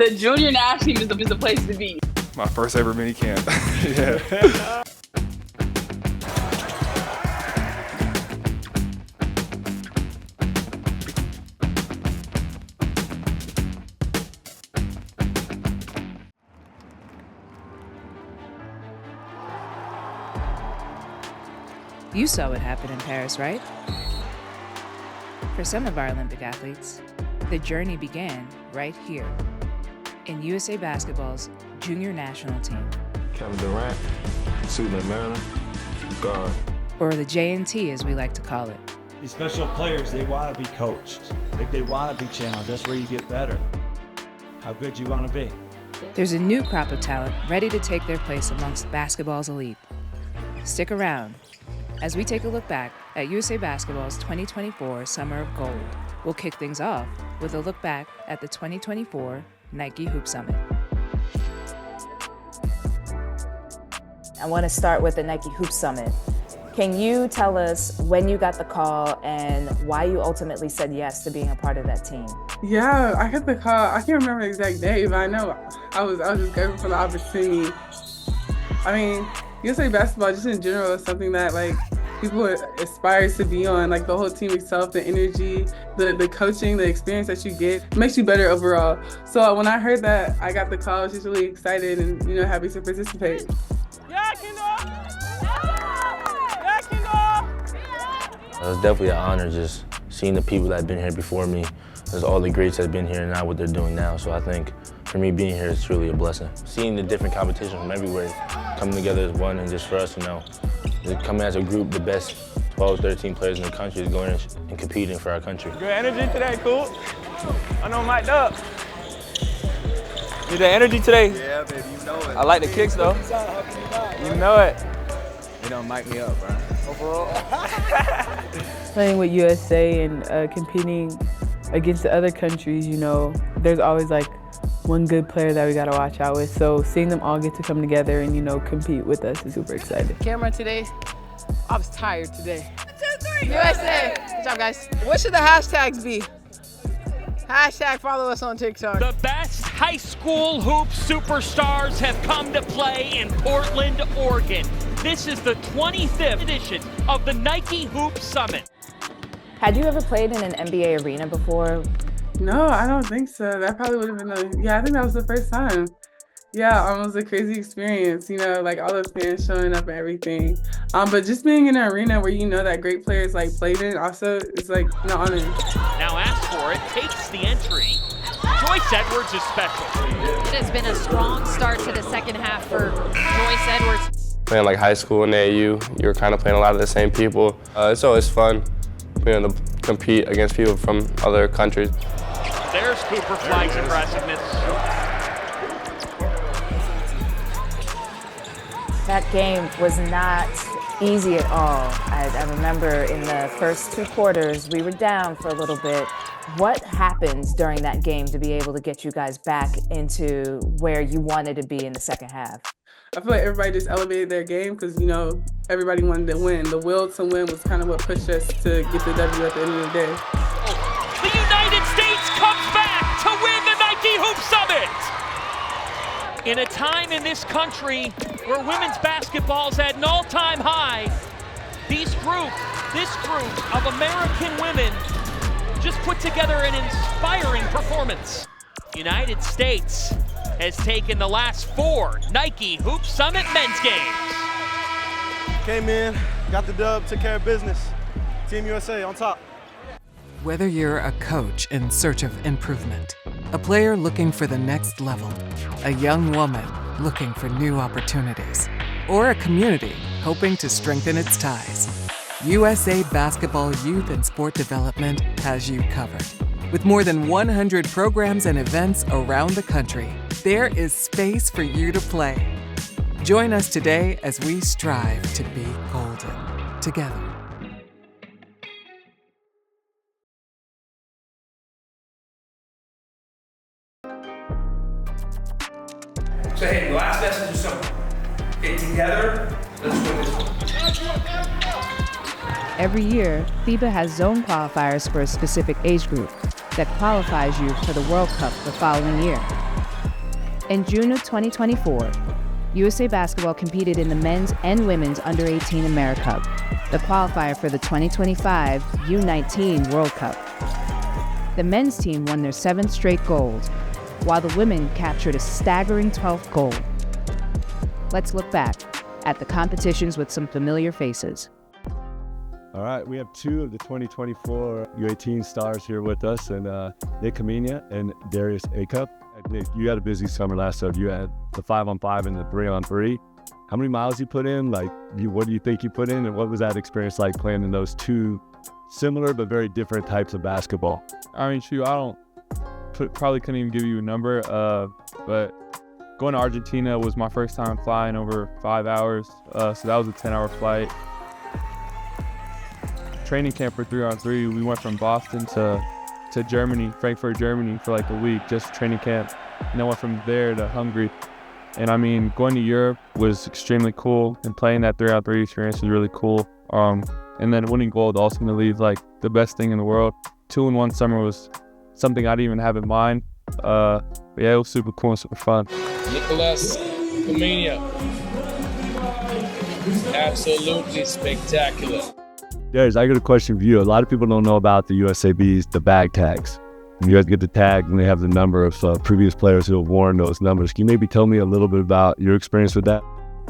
The junior national team is the place to be. My first ever mini camp. Yeah. You saw what happened in Paris, right? For some of our Olympic athletes, the journey began right here in USA Basketball's junior national team. Kevin Durant, Suitland, Maryland, guard. Or the JNT as we like to call it. These special players, they want to be coached. Like they want to be challenged. That's where you get better. How good you want to be. There's a new crop of talent ready to take their place amongst basketball's elite. Stick around as we take a look back at USA Basketball's 2024 Summer of Gold. We'll kick things off with a look back at the 2024 Nike Hoop Summit. I want to start with the Nike Hoop Summit. Can you tell us when you got the call and why you ultimately said yes to being a part of that team? Yeah, I got the call. I can't remember the exact day, but I know I was just grateful for the opportunity. I mean, USA Basketball just in general is something that like people aspire to be on. Like the whole team itself, the energy, the coaching, the experience that you get makes you better overall. So when I heard that I got the call, I was just really excited and happy to participate. It was definitely an honor just seeing the people that have been here before me. There's all the greats that have been here and now what they're doing now. So I think for me being here is truly a blessing. Seeing the different competition from everywhere coming together as one, and just for us, coming as a group, the best 12, 13 players in the country is going and competing for our country. Good energy today, cool. I know I'm mic'd up. Need the energy today? Yeah, baby, you know it. I like the kicks though. You know it. You don't mic me up, bro. Overall. Playing with USA and competing against the other countries, there's always like one good player that we gotta watch out with. So seeing them all get to come together and, compete with us is super exciting. Camera today, I was tired today. 1, 2, 3, USA. Good job, guys. What should the hashtags be? Hashtag follow us on TikTok. The best high school hoop superstars have come to play in Portland, Oregon. This is the 25th edition of the Nike Hoop Summit. Had you ever played in an NBA arena before? No, I don't think so. That probably would have been I think that was the first time. Yeah, it was a crazy experience, like all those fans showing up and everything. But just being in an arena where that great players like played in also is like an honor. Now Ask For It takes the entry. Joyce Edwards is special. It has been a strong start to the second half for Joyce Edwards. Playing like high school and AAU, you're kind of playing a lot of the same people. It's always fun being able to compete against people from other countries. There's Cooper Flagg's aggressiveness. That game was not easy at all. I remember in the first 2 quarters, we were down for a little bit. What happens during that game to be able to get you guys back into where you wanted to be in the second half? I feel like everybody just elevated their game because, everybody wanted to win. The will to win was kind of what pushed us to get the W at the end of the day. The United States comes back to win the Nike Hoop Summit! In a time in this country where women's basketball is at an all-time high, this group of American women just put together an inspiring performance. United States has taken the last 4 Nike Hoop Summit men's games. Came in, got the dub, took care of business. Team USA on top. Whether you're a coach in search of improvement, a player looking for the next level, a young woman looking for new opportunities, or a community hoping to strengthen its ties, USA Basketball Youth and Sport Development has you covered. With more than 100 programs and events around the country, there is space for you to play. Join us today as we strive to be golden together. So hey, the last message is simple. Get together, let's win this one. Every year, FIBA has zone qualifiers for a specific age group that qualifies you for the World Cup the following year. In June of 2024, USA Basketball competed in the men's and women's under-18 AmeriCup, the qualifier for the 2025 U17 World Cup. The men's team won their 7th straight gold, while the women captured a staggering 12th gold. Let's look back at the competitions with some familiar faces. All right, we have 2 of the 2024 U18 stars here with us, and Nick Kamenia and Darius Acup. Nick, you had a busy summer last summer. You had the 5-on-5 and the 3-on-3. How many miles you put in? What do you think you put in, and what was that experience like playing in those 2 similar but very different types of basketball? I mean, shoot, probably couldn't even give you a number, but going to Argentina was my first time flying over 5 hours, so that was a 10-hour flight. Training camp for 3-on-3, we went from Boston to Germany, Frankfurt, Germany for like a week, just training camp. And then went from there to Hungary. And I mean, going to Europe was extremely cool, and playing that 3-on-3 experience was really cool. And then winning gold ultimately like the best thing in the world. 2 in 1 summer was something I didn't even have in mind. But yeah, it was super cool and super fun. Nicholas Kamenia, absolutely spectacular. Darius, I got a question for you. A lot of people don't know about the USAB's, the bag tags. You guys get the tag and they have the number of previous players who have worn those numbers. Can you maybe tell me a little bit about your experience with that?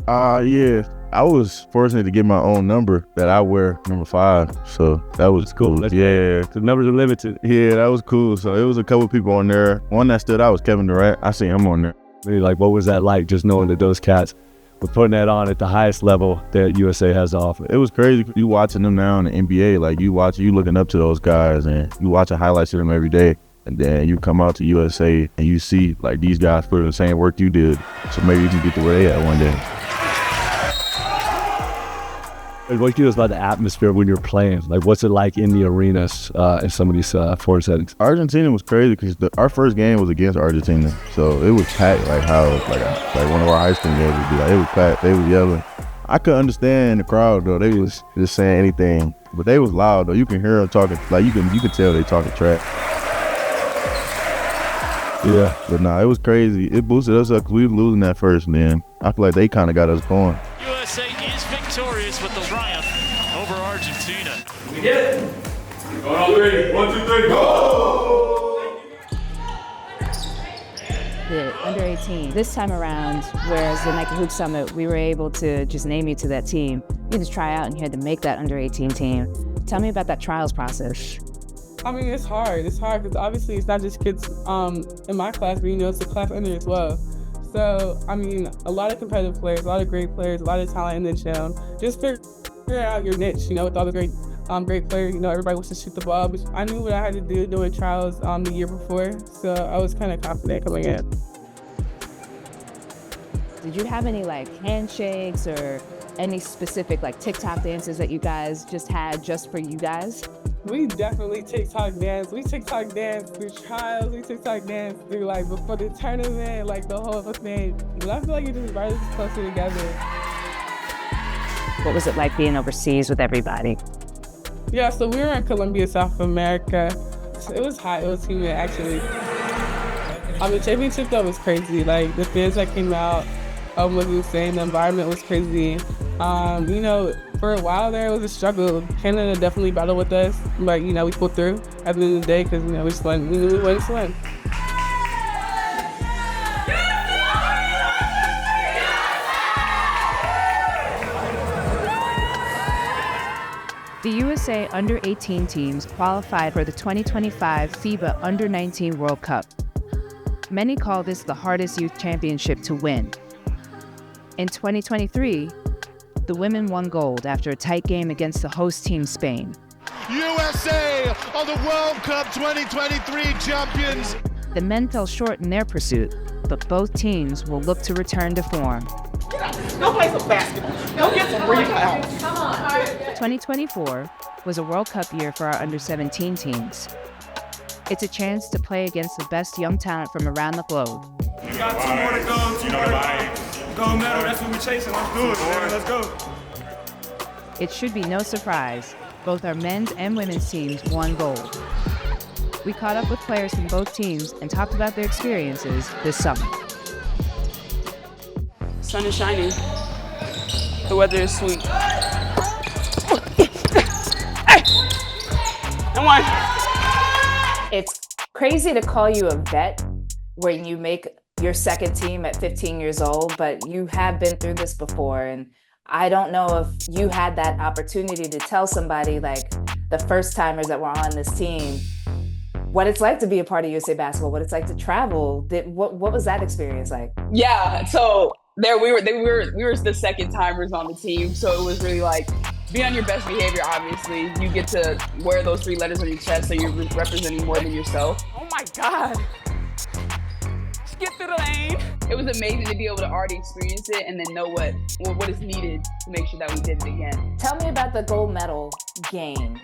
Yeah, I was fortunate to get my own number that I wear, number 5. So that was cool. Yeah, the numbers are limited. Yeah, that was cool. So it was a couple people on there. One that stood out was Kevin Durant. I seen him on there. Maybe what was that like, just knowing that those cats were putting that on at the highest level that USA has to offer? It was crazy. You watching them now in the NBA, you looking up to those guys, and you watching highlights of them every day. And then you come out to USA and you see these guys put in the same work you did. So maybe you can get to where they at one day. What do you know about the atmosphere when you're playing? What's it like in the arenas in some of these foreign settings? Argentina was crazy because our first game was against Argentina, so it was packed like one of our high school games would be. It was packed. They was yelling. I couldn't understand the crowd though. They was just saying anything, but they was loud though. You can hear them talking. You can tell they talking trash. Yeah, but nah, it was crazy. It boosted us up because we were losing that first, and then I feel like they kind of got us going. USA is victorious with the triumph over Argentina. We did it. Going on 3. 1, 2, 3, go! The under-18, this time around, whereas the Nike Hoop Summit, we were able to just name you to that team. You just try out and you had to make that under-18 team. Tell me about that trials process. I mean, it's hard. It's hard because obviously it's not just kids in my class, but it's a class under as well. So, I mean, a lot of competitive players, a lot of great players, a lot of talent in the gym. Just figure out your niche, with all the great players. Everybody wants to shoot the ball, but I knew what I had to do doing trials the year before, so I was kind of confident coming in. Did you have any handshakes or any specific TikTok dances that you guys just had just for you guys? We definitely TikTok dance. We TikTok dance through trials. We TikTok dance through before the tournament, the whole thing. But I feel like it just brought us closer together. What was it like being overseas with everybody? Yeah, so we were in Colombia, South America. So it was hot. It was humid, actually. The championship though was crazy. The fans that came out, what we were saying, the environment was crazy. For a while there, it was a struggle. Canada definitely battled with us, but we pulled through at the end of the day because we just won. We knew we wanted to win. The USA under-18 teams qualified for the 2025 FIBA Under-19 World Cup. Many call this the hardest youth championship to win. In 2023, the women won gold after a tight game against the host team, Spain. USA are the World Cup 2023 champions. The men fell short in their pursuit, but both teams will look to return to form. Go play some basketball. Go get some rebounds. Come on. 2024 was a World Cup year for our under-17 teams. It's a chance to play against the best young talent from around the globe. We got 2 more to go. 2 more to go. Gold medal, that's what we're chasing. Let's do it, man. Let's go. It should be no surprise, both our men's and women's teams won gold. We caught up with players from both teams and talked about their experiences this summer. Sun is shining. The weather is sweet. Come on. It's crazy to call you a vet when you make your second team at 15 years old, but you have been through this before. And I don't know if you had that opportunity to tell somebody, like the first timers that were on this team, what it's like to be a part of USA Basketball, what it's like to travel. What was that experience like? Yeah, so there we were the second timers on the team, so it was really like be on your best behavior. Obviously, you get to wear those 3 letters on your chest, so you're representing more than yourself. Oh my God! Skip through the lane. It was amazing to be able to already experience it and then know what is needed to make sure that we did it again. Tell me about the gold medal game.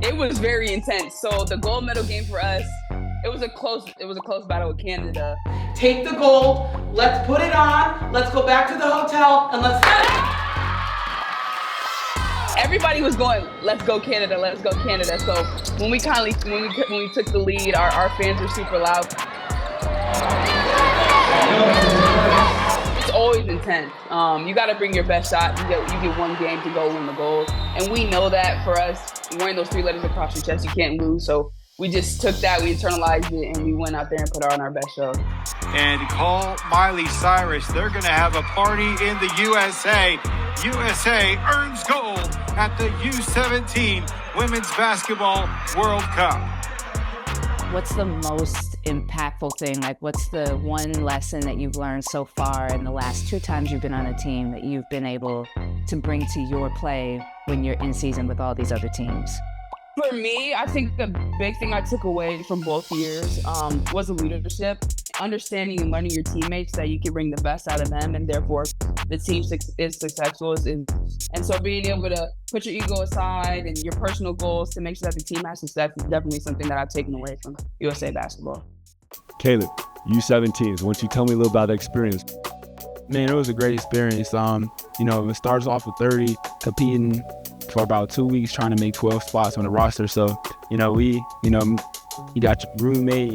It was very intense. So the gold medal game for us, it was a close battle with Canada. Take the gold, let's put it on, let's go back to the hotel, and let's... Everybody was going, let's go Canada, let's go Canada. So when we took the lead, our fans were super loud. It's always intense. You got to bring your best shot. You get one game to go win the gold, and we know that for us, wearing those 3 letters across your chest, you can't lose. So we just took that, we internalized it, and we went out there and put on our best show. And call Miley Cyrus. They're going to have a party in the USA. USA earns gold at the U17 Women's Basketball World Cup. What's the most impactful thing? Like, what's the one lesson that you've learned so far in the last 2 times you've been on a team that you've been able to bring to your play when you're in season with all these other teams? For me, I think the big thing I took away from both years was the leadership, understanding and learning your teammates that you can bring the best out of them, and therefore the team is successful. And so being able to put your ego aside and your personal goals to make sure that the team has success is definitely something that I've taken away from USA Basketball. Caleb, U17s, why don't you tell me a little about that experience? Man, it was a great experience. It starts off with 30, competing for about 2 weeks, trying to make 12 spots on the roster. So, you got your roommate,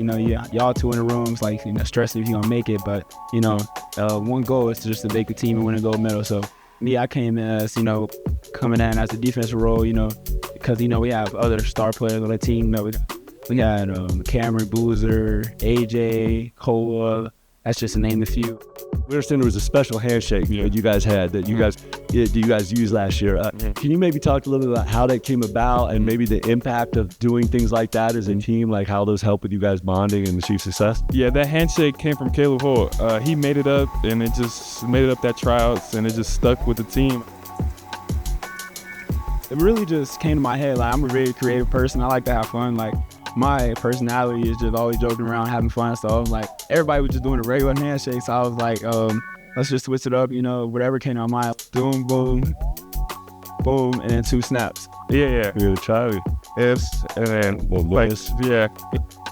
y'all 2 in the rooms, like, stressing if you're gonna make it. But, one goal is just to make the team and win a gold medal. So me, I came in as, coming in as a defensive role, because, we have other star players on the team. We had Cameron Boozer, AJ, Cole, that's just to name a few. We understand there was a special handshake that you guys had that you guys used last year. Can you maybe talk a little bit about how that came about and maybe the impact of doing things like that as a team, like how those help with you guys bonding and achieve success? Yeah, that handshake came from Caleb Holt. He made it up, and it just made it up at tryouts, and it just stuck with the team. It really just came to my head. Like, I'm a very creative person. I like to have fun. Like, my personality is just always joking around, having fun. So I was like, everybody was just doing a regular handshake. So I was like, let's just switch it up, whatever came to my mind. Boom, boom, boom, and then 2 snaps. Yeah. Yeah, Charlie. Ifs, and then,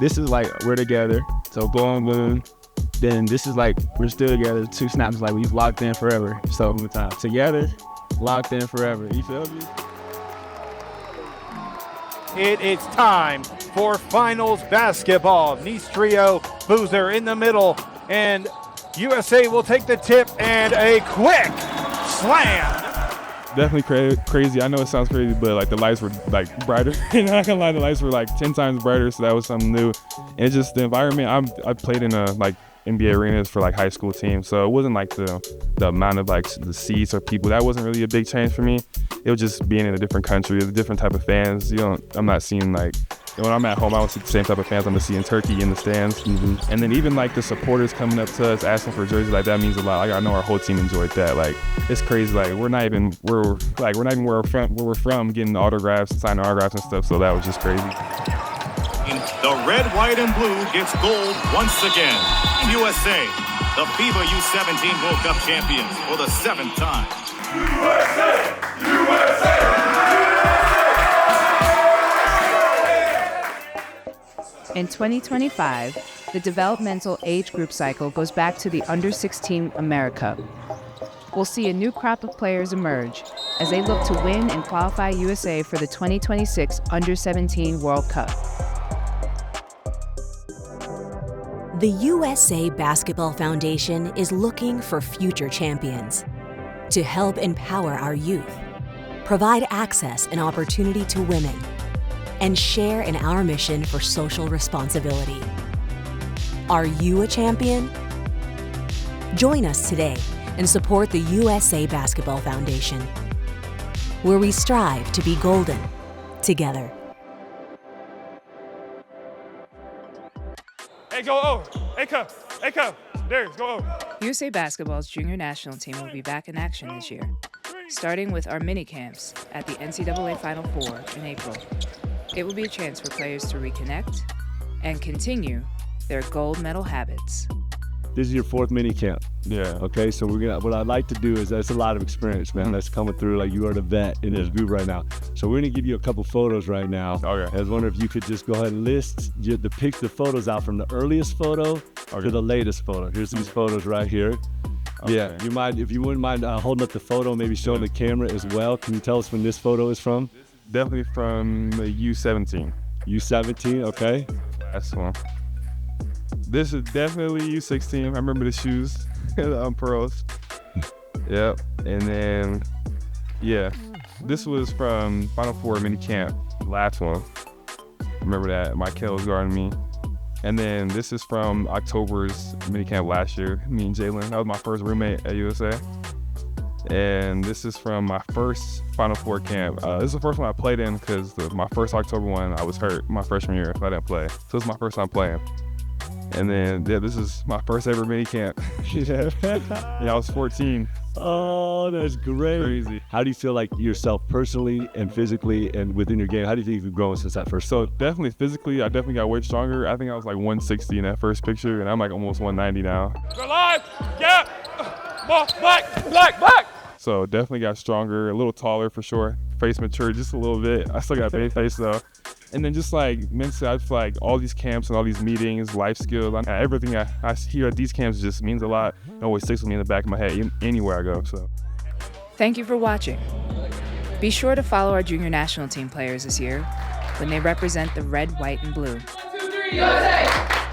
This is like, we're together. So boom, boom. Then this is like, we're still together. 2 snaps, like we've locked in forever. So together, locked in forever. You feel me? It is time for finals basketball. Nice trio, Boozer in the middle, and USA will take the tip and a quick slam. Definitely crazy. I know it sounds crazy, but like the lights were like brighter. And I'm not gonna lie, the lights were like 10 times brighter, so that was something new. And it's just the environment. I played in a NBA arenas for high school teams, so it wasn't like the amount of the seats or people. That wasn't really a big change for me. It was just being in a different country, a different type of fans. I'm not seeing when I'm at home, I don't see the same type of fans I'm gonna see in Turkey in the stands. And then even the supporters coming up to us asking for jerseys, that means a lot. I know our whole team enjoyed that. It's crazy. We're not even where we're from, getting autographs, signing autographs and stuff. So that was just crazy. The red, white, and blue gets gold once again. USA, the FIBA U17 World Cup champions for the 7th time. USA! In 2025, the developmental age group cycle goes back to the Under-16 America. We'll see a new crop of players emerge as they look to win and qualify USA for the 2026 Under-17 World Cup. The USA Basketball Foundation is looking for future champions to help empower our youth, provide access and opportunity to women, and share in our mission for social responsibility. Are you a champion? Join us today and support the USA Basketball Foundation, where we strive to be golden together. Hey, go over. Hey, come. Darius, go over. USA Basketball's junior national team will be back in action this year, starting with our mini camps at the NCAA Final Four in April. It will be a chance for players to reconnect and continue their gold medal habits. This is your 4th mini camp. Yeah. Okay, so what I'd like to do is, that's a lot of experience, man. That's coming through like you are the vet in this group right now. So we're gonna give you a couple photos right now. Okay. I was wondering if you could just go ahead and list the photos out from the earliest photo to the latest photo. Here's these photos right here. Okay. Yeah, if you wouldn't mind holding up the photo, maybe showing the camera as well. Can you tell us when this photo is from? Definitely from the U17. U17, okay. Last one. This is definitely U16. I remember the shoes, the pearls. Yep. And then, yeah, this was from Final Four mini camp, last one. Remember that Michael was guarding me. And then this is from October's mini camp last year, me and Jalen. That was my first roommate at USA. And this is from my first Final Four camp. This is the first one I played in because my first October one, I was hurt my freshman year, so I didn't play. So it's my first time playing. And then, yeah, this is my first ever mini camp. Yeah, I was 14. Oh, that's great. Crazy. How do you feel like yourself personally and physically and within your game? How do you think you've grown since that first? So definitely physically, I definitely got way stronger. I think I was like 160 in that first picture, and I'm like almost 190 now. Go live. Yeah. Ball. Black. So definitely got stronger, a little taller for sure. Face matured just a little bit. I still got baby face though. And then just like mentally, I feel like all these camps and all these meetings, life skills, everything I hear at these camps just means a lot. It always sticks with me in the back of my head anywhere I go. So, Thank you for watching. Be sure to follow our junior national team players this year when they represent the red, white, and blue. 1, 2, 3, USA!